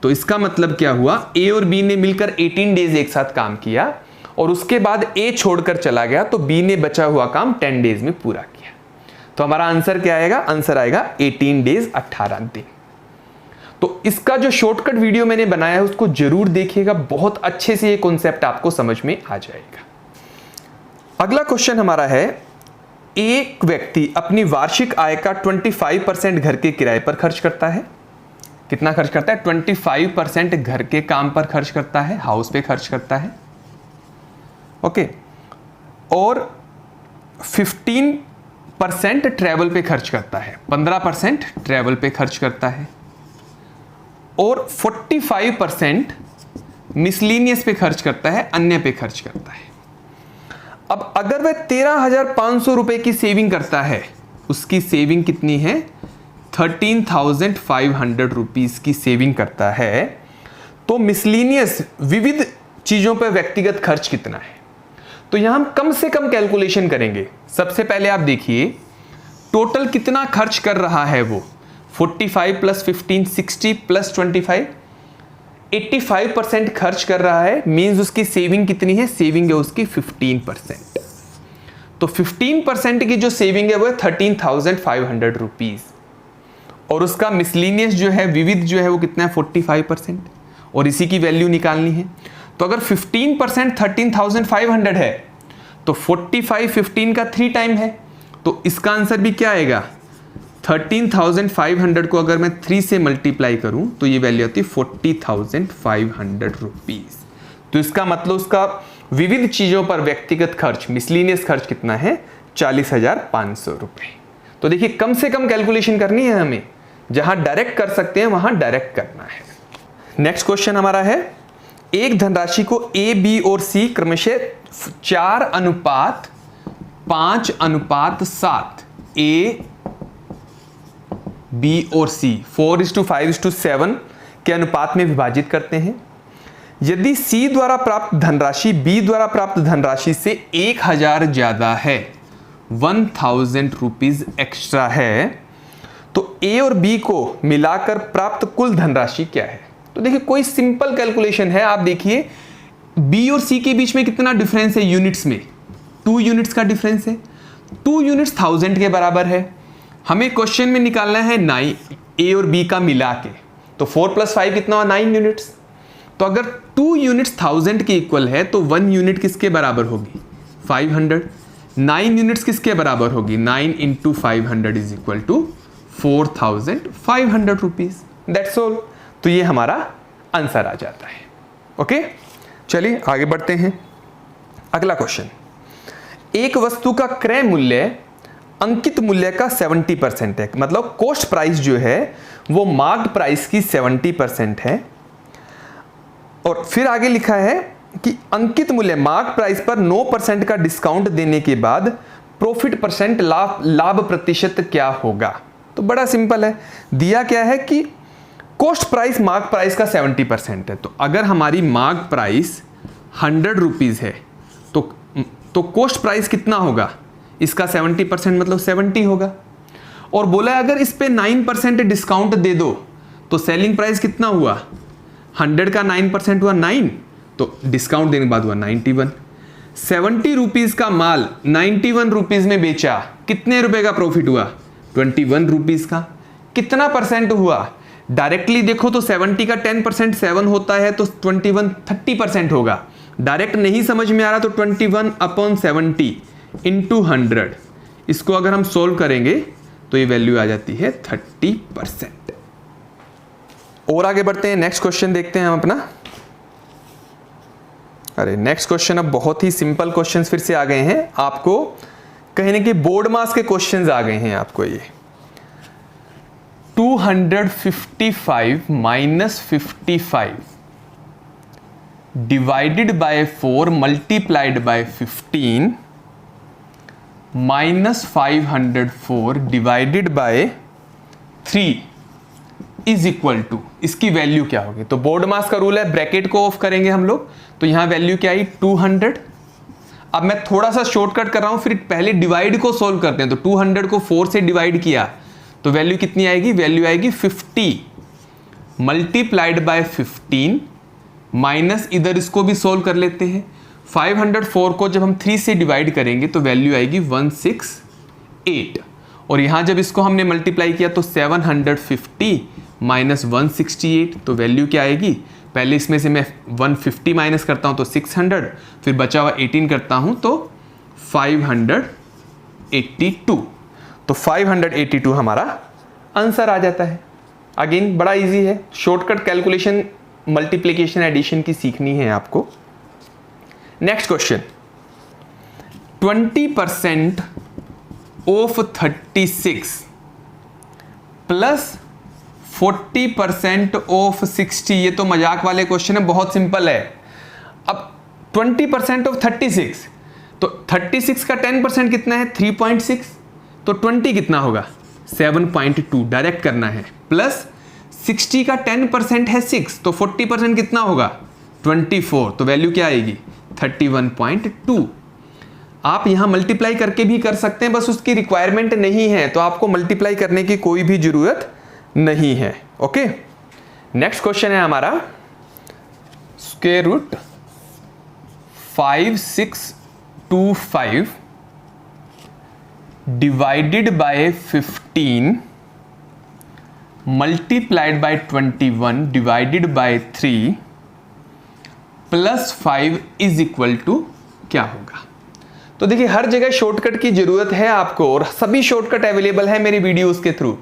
तो इसका मतलब क्या हुआ, ए और बी ने मिलकर 18 डेज एक साथ काम किया, और उसके बाद ए छोड़कर चला गया, तो बी ने बचा हुआ काम 10 डेज में पूरा किया। तो हमारा आंसर क्या आएगा, आंसर आएगा 18 डेज 18 दिन। तो इसका जो शॉर्टकट वीडियो मैंने बनाया है उसको जरूर देखिएगा, बहुत अच्छे से ये कॉन्सेप्ट आपको समझ में आ जाएगा। अगला क्वेश्चन हमारा है, एक व्यक्ति अपनी वार्षिक आय का 25% घर के किराए पर खर्च करता है। कितना खर्च करता है, 25% घर के काम पर खर्च करता है, हाउस पे खर्च करता है, ओके, और 15% ट्रैवल पे खर्च करता है, 15% ट्रैवल पे खर्च करता है, और 45% मिसलीनियस पे खर्च करता है, अन्य पे खर्च करता है। अब अगर वह 13,500 रुपए की सेविंग करता है, उसकी सेविंग कितनी है, 13,500 रुपीज की सेविंग करता है, तो मिसलीनियस विविध चीजों पर व्यक्तिगत खर्च कितना है। तो यहां हम कम से कम कैलकुलेशन करेंगे। सबसे पहले आप देखिए टोटल कितना खर्च कर रहा है वो, 45 प्लस 15 60 प्लस 25 85% खर्च कर रहा है, मींस उसकी सेविंग कितनी है, सेविंग है उसकी 15%। तो 15% की जो सेविंग है वो है 13,500 रुपीज, और उसका मिसलीनियस जो है, विविध जो है वो कितना है, 45%, और इसी की वैल्यू निकालनी है। तो अगर 15% 13,500 है, तो 45 15 का 3 टाइम है, तो इसका आंसर भी क्या आएगा, 13,500 को अगर मैं 3 से मल्टीप्लाई करूं तो ये वैल्यू आती है 40,500 रुपीज। तो इसका मतलब उसका विविध चीजों पर व्यक्तिगत खर्च, मिसलीनियस खर्च कितना है, 40,500 रुपए। तो देखिए कम से कम कैलकुलेशन करनी है हमें, जहां डायरेक्ट कर सकते हैं वहां डायरेक्ट करना है। नेक्स्ट क्वेश्चन हमारा है, एक धनराशि को ए, बी और सी क्रमशः 4:5:7 ए, बी और सी 4:5:7 के अनुपात में विभाजित करते हैं। यदि सी द्वारा प्राप्त धनराशि बी द्वारा प्राप्त धनराशि से 1,000 ज्यादा है, 1,000 रुपीज एक्स्ट्रा है, तो ए और बी को मिलाकर प्राप्त कुल धनराशि क्या है। तो देखिए कोई सिंपल कैलकुलेशन है, आप देखिए बी और सी के बीच में कितना डिफरेंस है यूनिट्स में, 2 यूनिट्स का डिफरेंस है, 2 यूनिट्स 1000 के बराबर है। हमें क्वेश्चन में निकालना है 9 ए और बी का मिला के, तो 4 + 5 कितना हुआ, 9 यूनिट्स। तो अगर 2 यूनिट्स 1000 के इक्वल है तो 1 यूनिट किसके बराबर होगी, 500। 9 यूनिट्स किसके बराबर होगी, 9 × 500 is equal to 4,500 rupees, that's all. तो ये हमारा आंसर आ जाता है। ओके, चलिए आगे बढ़ते हैं। अगला क्वेश्चन, एक वस्तु का क्रय मूल्य अंकित मूल्य का 70% है, मतलब कॉस्ट प्राइस जो है वो मार्क्ड प्राइस की 70% है। और फिर आगे लिखा है कि अंकित मूल्य मार्क प्राइस पर 9% का डिस्काउंट देने के बाद प्रॉफिट परसेंट लाभ प्रतिशत क्या होगा। तो बड़ा सिंपल है, दिया क्या है कि कॉस्ट प्राइस मार्क प्राइस का 70% है, तो अगर हमारी मार्क प्राइस 100 रुपीज है तो कॉस्ट प्राइस कितना होगा, इसका 70% मतलब 70 होगा। और बोला अगर इस पे 9% डिस्काउंट दे दो तो सेलिंग प्राइस कितना हुआ, 100 का 9% हुआ 9, तो डिस्काउंट देने के बाद हुआ 91। 70 रुपीज़ का माल 91 रुपीज़ में बेचा, कितने रुपए का प्रॉफिट हुआ? 21 रुपीज़ का। कितना परसेंट हुआ? डायरेक्टली देखो तो 70 का 10% 7 होता है, तो 21 30% होगा। डायरेक्ट नहीं समझ में आ रहा तो 21/70 इंटू 100, इसको अगर हम सोल्व करेंगे तो ये वैल्यू आ जाती है 30%। और आगे बढ़ते हैं, नेक्स्ट क्वेश्चन देखते हैं हम अपना। अरे नेक्स्ट क्वेश्चन अब बहुत ही सिंपल क्वेश्चंस फिर से आ गए हैं आपको, कहने के बोर्ड मास के क्वेश्चंस आ गए हैं आपको। ये 255 minus 55 divided by 4 multiplied by 15 minus 504 divided by 3 is equal to, इसकी वैल्यू क्या होगी? तो बोर्ड मास का रूल है, ब्रैकेट को ऑफ करेंगे हम लोग, तो यहां वैल्यू क्या आई? 200। अब मैं थोड़ा सा शॉर्टकट कर रहा हूं, फिर पहले डिवाइड को सोल्व करते हैं। तो 200 को 4 से डिवाइड किया तो वैल्यू कितनी आएगी? वैल्यू आएगी 50 मल्टीप्लाइड बाय 15 माइनस, इधर इसको भी सोल्व कर लेते हैं। 504 को जब हम 3 से डिवाइड करेंगे तो वैल्यू आएगी 168, और यहां जब इसको हमने मल्टीप्लाई किया तो 750 माइनस 168, तो वैल्यू क्या आएगी? पहले इसमें से मैं 150 माइनस करता हूं तो 600, फिर बचा हुआ 18 करता हूं तो 582, तो 582 हमारा आंसर आ जाता है। अगेन बड़ा इजी है, शॉर्टकट कैलकुलेशन मल्टीप्लिकेशन एडिशन की सीखनी है आपको। Next question, 20% of 36 plus 40% of 60, ये तो मजाक वाले क्वेश्चन है, बहुत सिंपल है। अब 20% ऑफ 36, तो 36 का 10% कितना है? 3.6, तो 20 कितना होगा? 7.2, डायरेक्ट करना है। प्लस 60 का 10% है 6, तो 40% कितना होगा? 24, तो वैल्यू क्या आएगी? 31.2। आप यहां मल्टीप्लाई करके भी कर सकते हैं, बस उसकी रिक्वायरमेंट नहीं है, तो आपको मल्टीप्लाई करने की कोई भी जरूरत नहीं है। ओके, नेक्स्ट क्वेश्चन है हमारा square root 5625 divided by 15 multiplied by 21 divided by 3 plus 5 is equal to क्या होगा? तो देखिए, हर जगह शॉर्टकट की जरूरत है आपको, और सभी शॉर्टकट अवेलेबल है मेरी वीडियोस के थ्रू।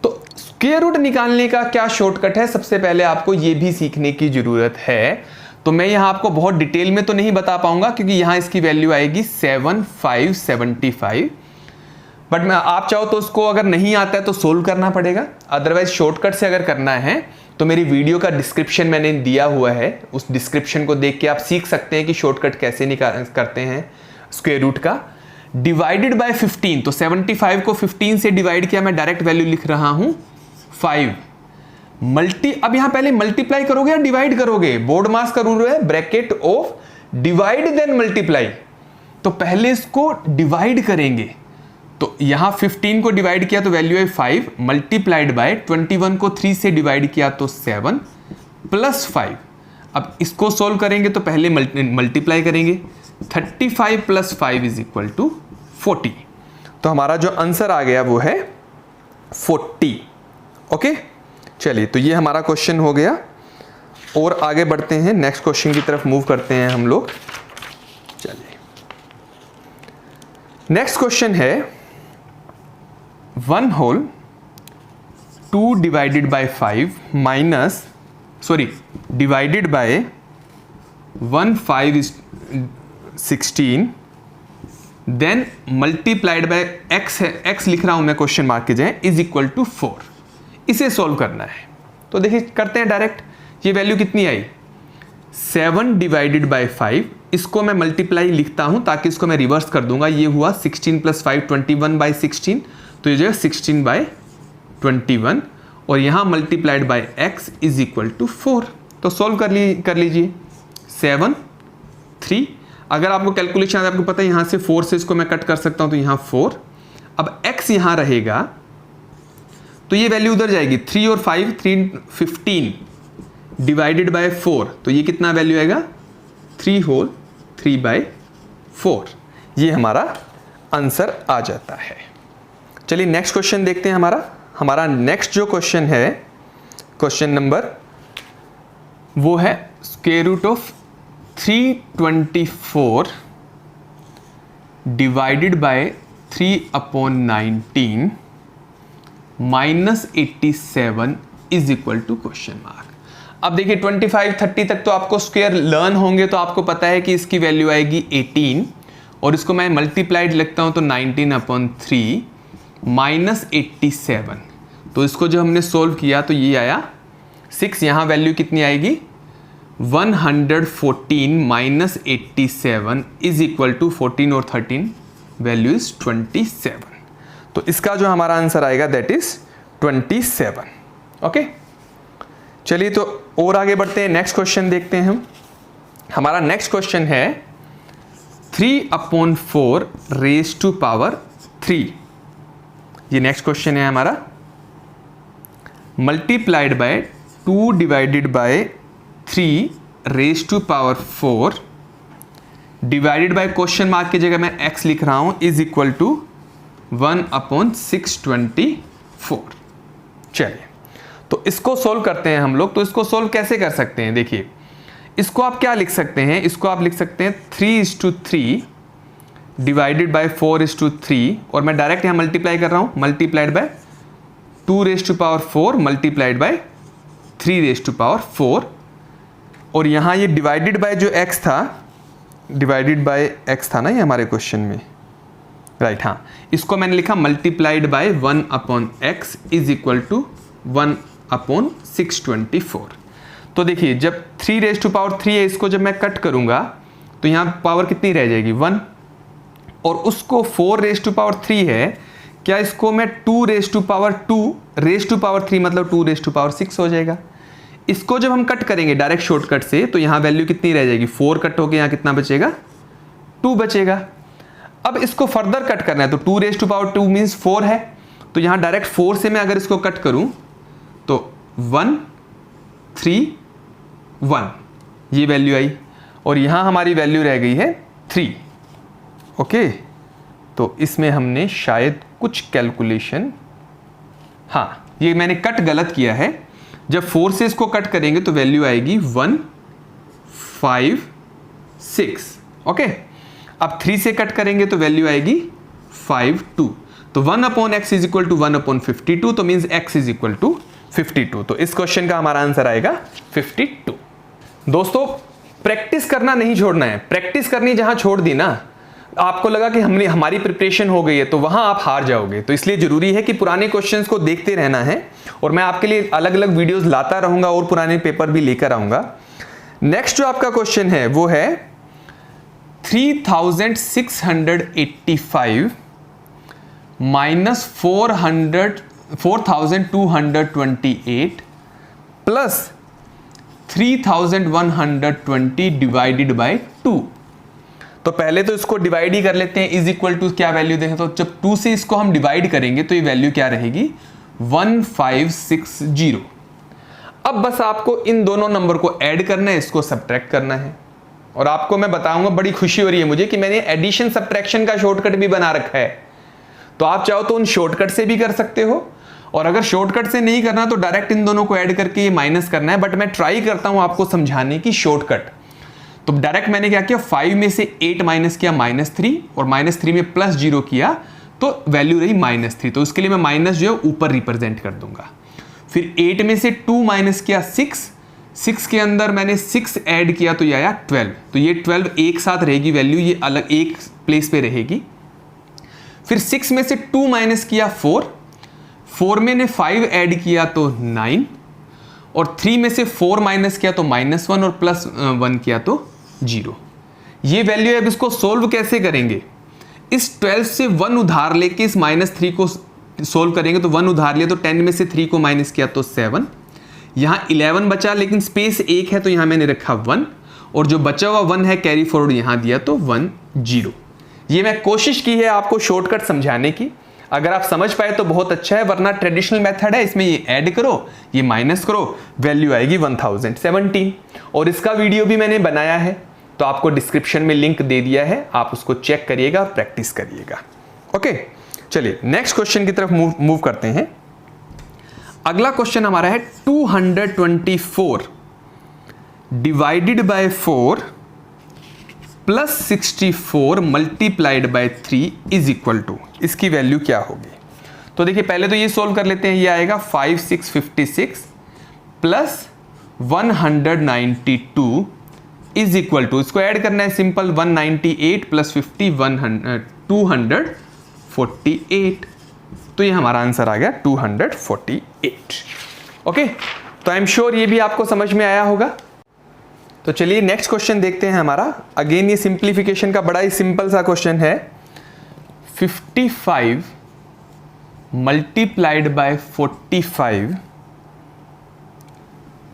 तो स्क्वायर रूट निकालने का क्या शॉर्टकट है, सबसे पहले आपको यह भी सीखने की जरूरत है। तो मैं यहां आपको बहुत डिटेल में तो नहीं बता पाऊंगा, क्योंकि यहां इसकी वैल्यू आएगी 7575, बट मैं आप चाहो तो उसको अगर नहीं आता है तो सोल्व करना पड़ेगा, अदरवाइज शॉर्टकट से अगर करना है तो मेरी वीडियो का डिस्क्रिप्शन मैंने दिया हुआ है, उस डिस्क्रिप्शन को देख के आप सीख सकते हैं कि शॉर्टकट कैसे करते हैं स्क्वायर रूट का। डिवाइडेड बाय 15, तो 75 को 15 से डिवाइड किया, मैं डायरेक्ट वैल्यू लिख रहा हूं 5 अब यहां पहले मल्टीप्लाई करोगे या डिवाइड करोगे? बोर्ड मास का रूल है bracket of divide then multiply, तो पहले इसको डिवाइड करेंगे। तो यहां 15 को डिवाइड किया तो वैल्यू है 5 मल्टीप्लाइड बाय 21 को 3 से डिवाइड किया तो 7 प्लस 5। अब इसको सोल्व करेंगे तो पहले मल्टीप्लाई करेंगे, 35 प्लस 5 इज इक्वल टू 40, तो हमारा जो आंसर आ गया वो है 40। ओके, चलिए, तो ये हमारा क्वेश्चन हो गया, और आगे बढ़ते हैं, नेक्स्ट क्वेश्चन की तरफ मूव करते हैं हम लोग। चलिए, नेक्स्ट क्वेश्चन है 1 whole 2 divided by 5 minus divided by 1 5 is 16 then multiplied by x है, x लिख रहा हूं मैं क्वेश्चन मार्क की जगह, इज इक्वल टू 4। इसे सॉल्व करना है, तो देखिए करते हैं डायरेक्ट। ये वैल्यू कितनी आई? 7 डिवाइडेड बाय 5, इसको मैं मल्टीप्लाई लिखता हूं ताकि इसको मैं रिवर्स कर दूंगा। ये हुआ 16 प्लस 5 21 बाय 16, तो ये जो है 16 बाय 21, और यहां multiplied by x is equal to 4। तो सॉल्व कर लीजिए। 7 3, अगर आपको कैलकुलेशन आपको पता है यहां से 4 से इसको मैं कट कर सकता हूं, तो यहां 4, अब x यहां रहेगा तो ये वैल्यू उधर जाएगी, 3 और 5 3 15, डिवाइडेड बाय 4, तो ये कितना वैल्यू आएगा 3 होल 3/4। ये हमारा आंसर आ जाता है। चलिए नेक्स्ट क्वेश्चन देखते हैं। हमारा नेक्स्ट जो क्वेश्चन है, क्वेश्चन नंबर वो है square root of 324 divided by 3/19 -87 is equal to question mark. अब देखिए 25 30 तक तो आपको स्क्वायर लर्न होंगे, तो आपको पता है कि इसकी वैल्यू आएगी 18, और इसको मैं मल्टीप्लाइड लिखता हूं तो 19/3 -87। तो इसको जो हमने सोल्व किया तो ये आया 6, यहाँ वैल्यू कितनी आएगी 114 -87 इज इक्वल टू 14 और 13 वैल्यू इज 27। तो इसका जो हमारा आंसर आएगा दैट इज 27। ओके, चलिए तो और आगे बढ़ते हैं, नेक्स्ट क्वेश्चन देखते हैं हम। हमारा नेक्स्ट क्वेश्चन है 3/4 रेज टू पावर 3। ये नेक्स्ट क्वेश्चन है हमारा, multiplied by 2 divided by 3 raise to power 4 divided by question mark की जगह मैं x लिख रहा हूं इज इक्वल टू 1/624। चलिए तो इसको सोल्व करते हैं हम लोग। तो इसको सोल्व कैसे कर सकते हैं, देखिए इसको आप क्या लिख सकते हैं, इसको आप लिख सकते हैं 3:3 डिवाइडेड बाय 4:3, और मैं डायरेक्ट यहां मल्टीप्लाई कर रहा हूं, multiplied by 2 raise to power 4 multiplied by 3 raise to power 4, और यहां ये डिवाइडेड बाय जो x था, डिवाइडेड बाय x था ना ये हमारे क्वेश्चन में, राइट, हाँ, इसको मैंने लिखा multiplied by 1/x is equal to 1/624। तो देखिए जब 3 रेज टू पावर 3 है, इसको जब मैं कट करूंगा तो यहाँ पावर कितनी रह जाएगी 1, और उसको 4 रेज टू पावर 3 है, क्या इसको मैं 2 raise to power 2 raise to power 3 मतलब 2 रेज टू पावर 6 हो जाएगा। इसको जब हम कट करेंगे डायरेक्ट शॉर्टकट से तो यहाँ वैल्यू कितनी रह जाएगी 4 कट होकर यहाँ कितना बचेगा 2 बचेगा। अब इसको फर्दर कट करना है तो 2 रेज टू पावर 2 मीन्स 4 है, तो यहाँ डायरेक्ट 4 से मैं अगर इसको कट करूं तो 1 3 1 ये वैल्यू आई, और यहाँ हमारी वैल्यू रह गई है 3। ओके, तो इसमें हमने शायद कुछ कैलकुलेशन, हाँ ये मैंने कट गलत किया है, जब 4 से इसको कट करेंगे तो वैल्यू आएगी 1 5 6। ओके, अब 3 से कट करेंगे तो वैल्यू आएगी 5 2, तो 1/x इज इक्वल टू 1/52, तो means x is equal to 52। तो इस क्वेश्चन का हमारा आंसर आएगा 52। दोस्तों प्रैक्टिस करना नहीं छोड़ना है, प्रैक्टिस करनी जहां छोड़ दी ना, आपको लगा कि हमारी प्रिपरेशन हो गई है तो वहां आप हार जाओगे। तो इसलिए जरूरी है कि पुराने क्वेश्चंस को देखते रहना है, और मैं आपके लिए अलग अलग वीडियोस लाता रहूंगा और पुराने पेपर भी लेकर आऊंगा। नेक्स्ट जो आपका क्वेश्चन है वो है 3685 -4228 प्लस 3120 डिवाइडेड बाय 2। तो पहले तो इसको डिवाइड ही कर लेते हैं, इज इक्वल टू क्या वैल्यू देखें, तो जब 2 से इसको हम डिवाइड करेंगे तो ये वैल्यू क्या रहेगी 1560। अब बस आपको इन दोनों नंबर को ऐड करना है, इसको सब्ट्रैक्ट करना है, और आपको मैं बताऊंगा, बड़ी खुशी हो रही है मुझे कि मैंने एडिशन सब्ट्रैक्शन का शॉर्टकट भी बना रखा है। तो आप चाहो तो उन शॉर्टकट से भी कर सकते हो, और अगर शॉर्टकट से नहीं करना तो डायरेक्ट इन दोनों को ऐड करके ये माइनस करना है, बट मैं ट्राई करता हूं आपको समझाने की शॉर्टकट। तो डायरेक्ट मैंने क्या किया, 5 में से 8 माइनस किया -3, और -3 में +0 किया तो वैल्यू रही -3, तो उसके लिए मैं माइनस जो है ऊपर रिप्रेजेंट कर दूंगा। फिर 8 में से 2 माइनस किया 6 के अंदर मैंने 6 ऐड किया तो ये आया 12, तो ये 12 एक साथ रहेगी वैल्यू, ये अलग एक प्लेस पे रहेगी। फिर 6 में से 2 माइनस किया 4 में ने 5 ऐड किया तो 9, और 3 में से 4 माइनस किया तो -1, और +1 किया तो 0। ये वैल्यू है। अब इसको सोल्व कैसे करेंगे, इस 12 से 1 उधार लेके इस -3 को सोल्व करेंगे, तो 1 उधार लिया तो 10 में से 3 को माइनस किया तो 7, यहाँ 11 बचा लेकिन स्पेस 1 है तो यहाँ मैंने रखा 1, और जो बचा हुआ 1 है कैरी फॉरवर्ड यहाँ दिया तो 1 0। ये मैं कोशिश की है आपको शॉर्टकट समझाने की। अगर आप समझ पाए तो बहुत अच्छा है, वरना ट्रेडिशनल मेथड है, इसमें ये ऐड करो, ये माइनस करो, वैल्यू आएगी 1017। और इसका वीडियो भी मैंने बनाया है, तो आपको डिस्क्रिप्शन में लिंक दे दिया है, आप उसको चेक करिएगा, प्रैक्टिस करिएगा। ओके, चलिए नेक्स्ट क्वेश्चन की तरफ मूव करते हैं। अगला क्वेश्चन हमारा है 224 divided by 4 plus 64 multiplied by 3 is equal to, इसकी वैल्यू क्या होगी? तो देखिए पहले तो ये सोल्व कर लेते हैं। ये आएगा 5656 प्लस 192 इज इक्वल टू, इसको ऐड करना है सिंपल, 198 प्लस 50 248। तो ये हमारा आंसर आ गया 248। ओके, तो आई एम श्योर ये भी आपको समझ में आया होगा। तो चलिए नेक्स्ट क्वेश्चन देखते हैं हमारा। अगेन ये सिंप्लीफिकेशन का बड़ा ही सिंपल सा क्वेश्चन है। 55 multiplied by 45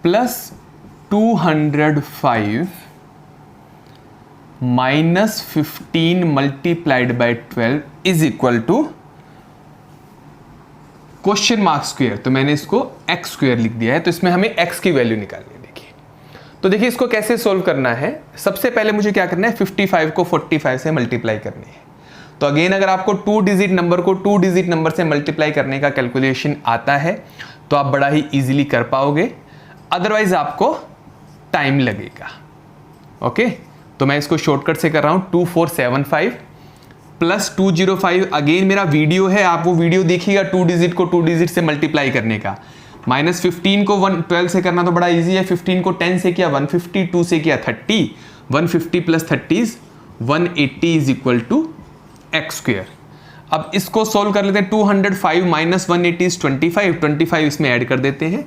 plus 205 minus 15 multiplied by 12 is equal to question mark square. तो मैंने इसको एक्स स्क्वायर लिख दिया है, तो इसमें हमें एक्स की वैल्यू निकालनी है। देखिए, तो देखिए इसको कैसे सोल्व करना है। सबसे पहले मुझे क्या करना है, 55 को 45 से मल्टीप्लाई करनी है। तो अगेन अगर आपको 2 डिजिट नंबर को 2 डिजिट नंबर से मल्टीप्लाई करने का कैलकुलेशन आता है तो आप बड़ा ही इजीली कर पाओगे, अदरवाइज आपको टाइम लगेगा। ओके, तो मैं इसको शॉर्टकट से कर रहा हूं, 2475 प्लस 205। अगेन मेरा वीडियो है, आप वो वीडियो देखिएगा 2 डिजिट को 2 डिजिट से मल्टीप्लाई करने का। माइनस 15 को 12 से करना तो बड़ा इजी है। 15 को 10 से किया 150, 2 से किया 30, 150 plus 30 180 is equal to x square. अब इसको सोल्व कर लेते हैं। 205 माइनस 180 इज 25, 25 इसमें ऐड कर देते हैं,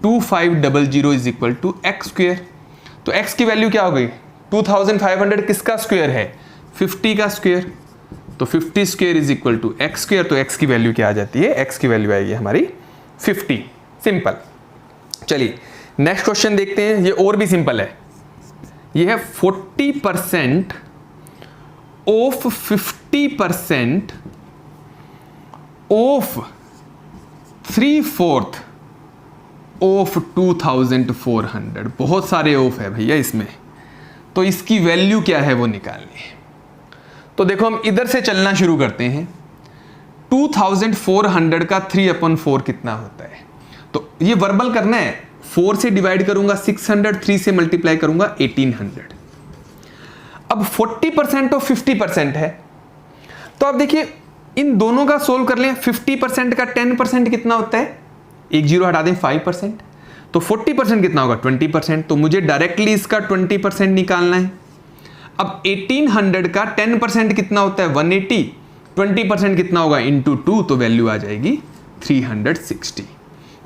2500 is equal to x square. तो एक्स की वैल्यू क्या हो गई, 2500 किसका स्क्वायर है, 50 का स्क्वायर। तो 50 square is equal to x square. तो एक्स की वैल्यू क्या आ जाती है, एक्स की वैल्यू आएगी हमारी 50। सिंपल। चलिए नेक्स्ट क्वेश्चन देखते हैं, ये और भी सिंपल है। ये है 40% ऑफ 50% ऑफ 3/4 ऑफ 2400। बहुत सारे ऑफ है भैया इसमें, तो इसकी वैल्यू क्या है वो निकालनी है। तो देखो हम इधर से चलना शुरू करते हैं। 2400 का 3/4 कितना होता है, तो ये वर्बल करना है। 4 से डिवाइड करूंगा 600, 3 से मल्टीप्लाई करूंगा 1800। अब 40% और 50% है, तो अब देखिए इन दोनों का सोल्व कर लें। 50% का 10% कितना होता है, एक जीरो हटा दें 5%, तो 40% कितना होगा 20%। तो मुझे डायरेक्टली इसका 20% निकालना है। अब 1800 का 10% कितना होता है 180, 20% कितना होगा इंटू 2, तो वैल्यू आ जाएगी 360।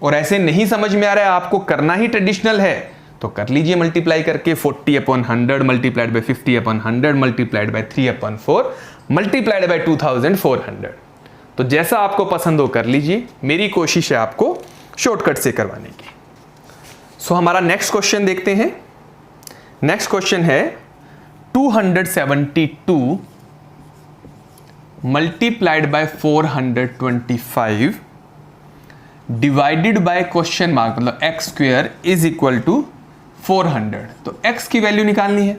और ऐसे नहीं समझ में आ रहा है, आपको करना ही ट्रेडिशनल है, तो कर लीजिए मल्टीप्लाई करके। 40/100 multiplied by 50/100 multiplied by 3/4 multiplied by 2400। तो जैसा आपको पसंद हो कर लीजिए, मेरी कोशिश है आपको शॉर्टकट से करवाने की। सो हमारा नेक्स्ट क्वेश्चन देखते हैं। नेक्स्ट क्वेश्चन है 272 multiplied by 425 divided by question mark, मतलब x square is equal to 400। तो एक्स की वैल्यू निकालनी है।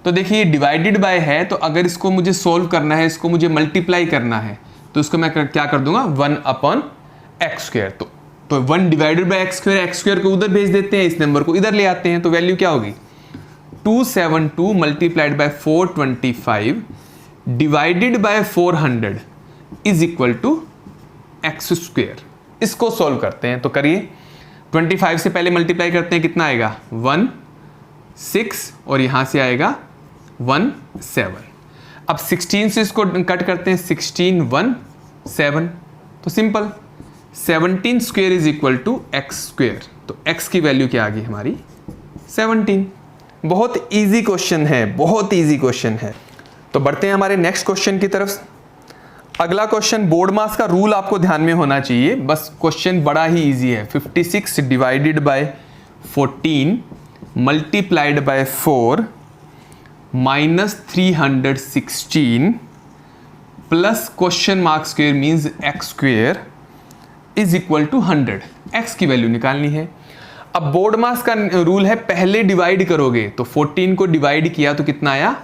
तो देखिए डिवाइडेड बाय है, तो अगर इसको मुझे सोल्व करना है, इसको मुझे मल्टीप्लाई करना है, तो इसको मैं क्या कर दूंगा 1/x स्क्वायर। तो 1 divided by x square, x square को उधर भेज देते हैं, इस नंबर को इधर ले आते हैं, तो वैल्यू क्या होगी 272 multiplied by 425 divided by 400 is equal to x square. इसको सोल्व करते हैं, तो करिए। 25 से पहले मल्टीप्लाई करते हैं, कितना आएगा 1 6 और यहां से आएगा 1 7। अब 16 से इसको कट करते हैं, 16 1 7, तो simple 17 square is equal to x square. तो एक्स की वैल्यू क्या आ गई हमारी 17। बहुत इजी क्वेश्चन है, बहुत इजी क्वेश्चन है। तो बढ़ते हैं हमारे नेक्स्ट क्वेश्चन की तरफ। अगला क्वेश्चन बोर्ड मास का रूल आपको ध्यान में होना चाहिए, बस क्वेश्चन बड़ा ही इजी है। 56 divided by 14 multiplied by 4 minus 316 plus question mark square means x square is equal to 100। X की वैल्यू निकालनी है। अब बोर्ड मास का रूल है, पहले डिवाइड करोगे तो 14 को डिवाइड किया तो कितना आया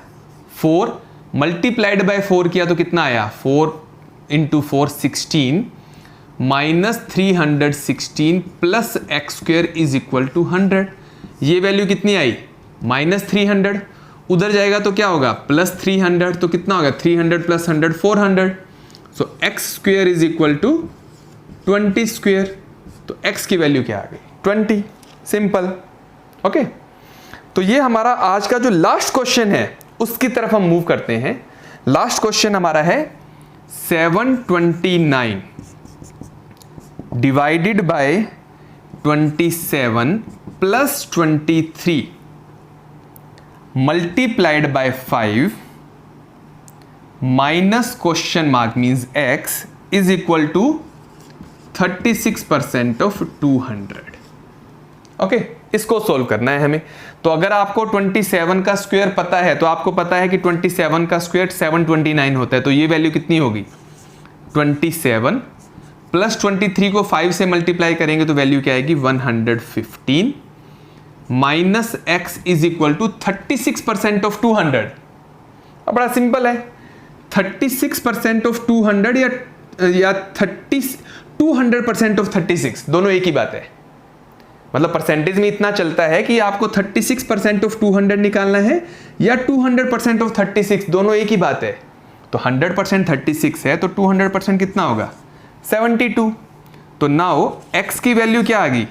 4, मल्टीप्लाइड बाय 4 किया तो कितना आया 4 into 4 16 minus 316 plus x square is equal to 100। ये वैल्यू कितनी आई -300, उधर जाएगा तो क्या होगा +300, तो कितना होगा 300 plus 100 400। So x square is equal to 20 square. तो एक्स की वैल्यू क्या आ गई 20। सिंपल। ओके, तो ये हमारा आज का जो लास्ट क्वेश्चन है उसकी तरफ हम मूव करते हैं। लास्ट क्वेश्चन हमारा है 729 divided by 27 plus 23 multiplied by 5 minus question mark means x is equal to 36% of 200। Okay, इसको सोल्व करना है हमें। तो अगर आपको 27 का स्क्वायर पता है तो आपको पता है कि 27 का स्क्वायर 729 होता है। तो ये वैल्यू कितनी होगी 27 प्लस 23 को 5 से मल्टीप्लाई करेंगे तो वैल्यू क्या आएगी 115 minus x is equal to 36% of 200। अब बड़ा सिंपल है, 36% ऑफ 200 या 200% ऑफ 36 दोनों एक ही बात है। मतलब परसेंटेज में इतना चलता है कि आपको 36% ऑफ 200 निकालना है या 200% ऑफ 36, दोनों एक ही बात है। तो 100% 36 है तो 200% कितना होगा 72। तो नाउ x की वैल्यू क्या आ गई,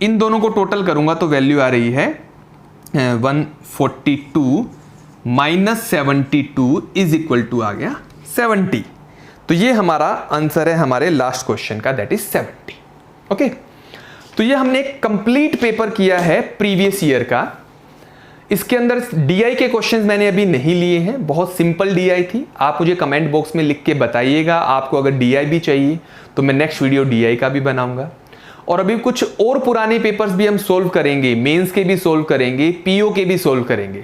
इन दोनों को टोटल करूंगा तो वैल्यू आ रही है 142 माइनस 72 इज इक्वल टू आ गया 70। तो ये हमारा आंसर है हमारे लास्ट क्वेश्चन का, दैट इज 70। ओके, तो ये हमने एक कंप्लीट पेपर किया है प्रीवियस ईयर का। इसके अंदर डीआई के क्वेश्चंस मैंने अभी नहीं लिए हैं, बहुत सिंपल डीआई थी। आप मुझे कमेंट बॉक्स में लिख के बताइएगा आपको अगर डीआई भी चाहिए तो मैं नेक्स्ट वीडियो डीआई का भी बनाऊंगा। और अभी कुछ और पुराने पेपर्स भी हम सोल्व करेंगे, मेंस के भी सोल्व करेंगे, पीओ के भी सोल्व करेंगे।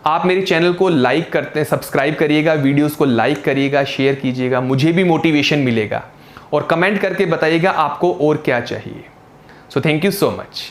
आप मेरे चैनल को लाइक करते हैं, सब्सक्राइब करिएगा, वीडियोस को लाइक करिएगा, शेयर कीजिएगा, मुझे भी मोटिवेशन मिलेगा। और कमेंट करके बताइएगा आपको और क्या चाहिए। So thank you so much.